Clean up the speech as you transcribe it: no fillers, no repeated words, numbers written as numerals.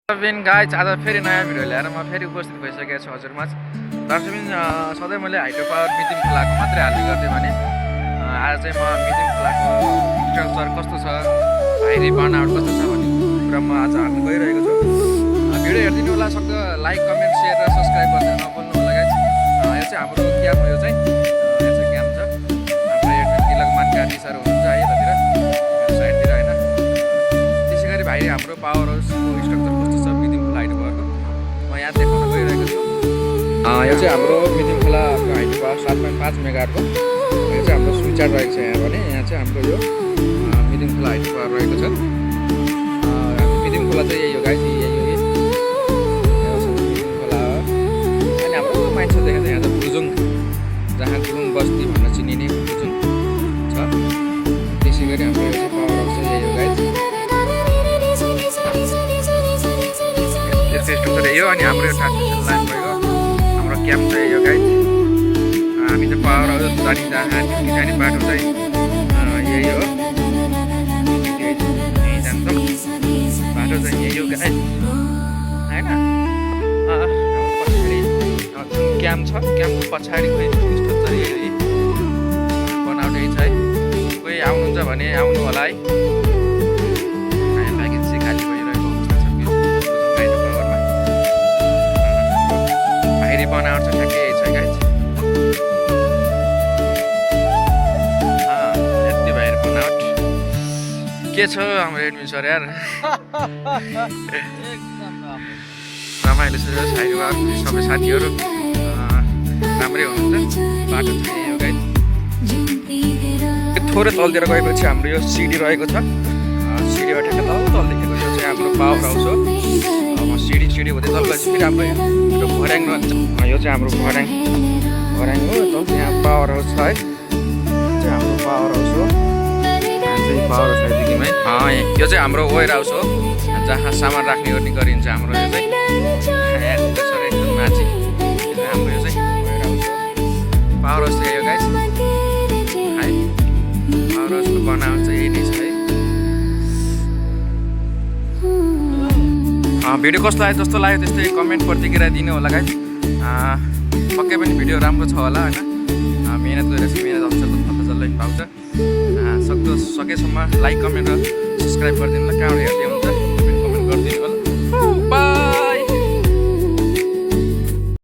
Guys आज फेरि नयाँ भिडियो ल्याएर म फेरि उपस्थित भइसकेको छु हजुरमाझ। दर्शकबिन सधैँ मैले हाइड्रो पावर मिथिम खोलाको मात्रै हाल्ने गर्थेँ भने आज चाहिँ म मिथिम खोलाको स्ट्रक्चर कस्तो छ, भाइरी बर्नआउट कस्तो छ भन्ने कुरा म आज हाल्नु गइरहेको छु। भिडियो हेरिदिनु होला, सक्दो लाइक कमेन्ट सेयर र सब्सक्राइब गर्न नभुल्नु होला गाइज। यो चाहिँ हाम्रो क्याम्प हो, यो चाहिँ क्याम्प छ हाम्रो एडमिन तिलक मानकाटी सर हुनुहुन्छ है यतातिर साइडतिर होइन। त्यसै गरी भाइ हाम्रो पावर हाउसको स्ट्रक्चर कस्तो छ मिथिम खोला हाइड्रो पावरको म यहाँ देखाउन गइरहेको छु। यो चाहिँ हाम्रो मिथिम खोलाको हाइड्रो पावर 7.5 मेगावाटको यो चाहिँ हाम्रो स्विच यार्ड रहेको छ यहाँ भने। यहाँ चाहिँ हाम्रो यो मिथिम खोला हाइड्रो पावर रहेको छ। मिथिम खोला चाहिँ यही हो गाइस, यही हो मिथिम खोला हो। अनि हाम्रो मान्छे देखेको छ यहाँ चाहिँ बुजुङ, जहाँ गुरुङ बस्ती भन्न चिनिने बुजुङ छ। त्यसै गरी हाम्रो यो चाहिँ पावर हाउस चाहिँ यही हो गाइस। स्ट्रक्चर यही हो। अनि हाम्रो यो ट्रान्समिसन लाइन भएको हाम्रो क्याम्प चाहिँ यो गाइस। हामी चाहिँ पावर हाउस जाने जाने बाटो चाहिँ यही हो, यही जान्छौँ। बाटो चाहिँ यही हो गाइस होइन। पछाडि जुन क्याम्प छ क्याम्पको पछाडिको स्ट्रक्चर यही बनाउट यही छ है। कोही आउनुहुन्छ भने आउनु होला है। भ्याकेन्सी खाली भइरहेको अवस्था छ हाइड्रो पावरमा। भाइरी बनाउट छ ठ्याक्कै यही छ गाइस। यति भाइरी बनाउट के छ हाम्रो एडमिन सर यार। रमाइलो छ हाइड्रो पावर। सबै साथीहरू राम्रै हुनुहुन्छ। बाटो चाहिँ यही हो गाइस। थोरै तलतिर गएपछि हाम्रो यो सिडी रहेको छ। सिडीबाट तल देखेको यो चाहिँ हाम्रो पावर हाउस हो। सिडी हुँदै तल गएपछि फेरि हाम्रो यो भर्याङ रहन्छ। यो चाहिँ हाम्रो भर्याङ हो। तल यहाँ पावर हाउस छ है। चाहिँ हाम्रो पावर हाउस हो। पावर हाउस है यो चाहिँ हाम्रो वेयर हाउस हो, जहाँ सामान राख्ने गर्ने गरिन्छ हाम्रो यो चाहिँ। एकदम माथि हाम्रो यो चाहिँ वेयर हाउस हो। पावर हाउस चाहिँ यो गाइस है। पावर हाउसको बनावट चाहिँ यही नै छ है। भिडियो कस्तो लाग्यो जस्तो लाग्यो त्यस्तै कमेन्ट प्रतिक्रिया दिनु होला गाइस। पक्कै पनि भिडियो राम्रो छ होला होइन। मिहिनेत गरेपछि मिहिनेत अनुसारको फल जसलाई पाउँछ। सक्दो सकेसम्म लाइक कमेन्ट र सब्सक्राइब गरिदिनु ल। कहाँबाट हेर्दै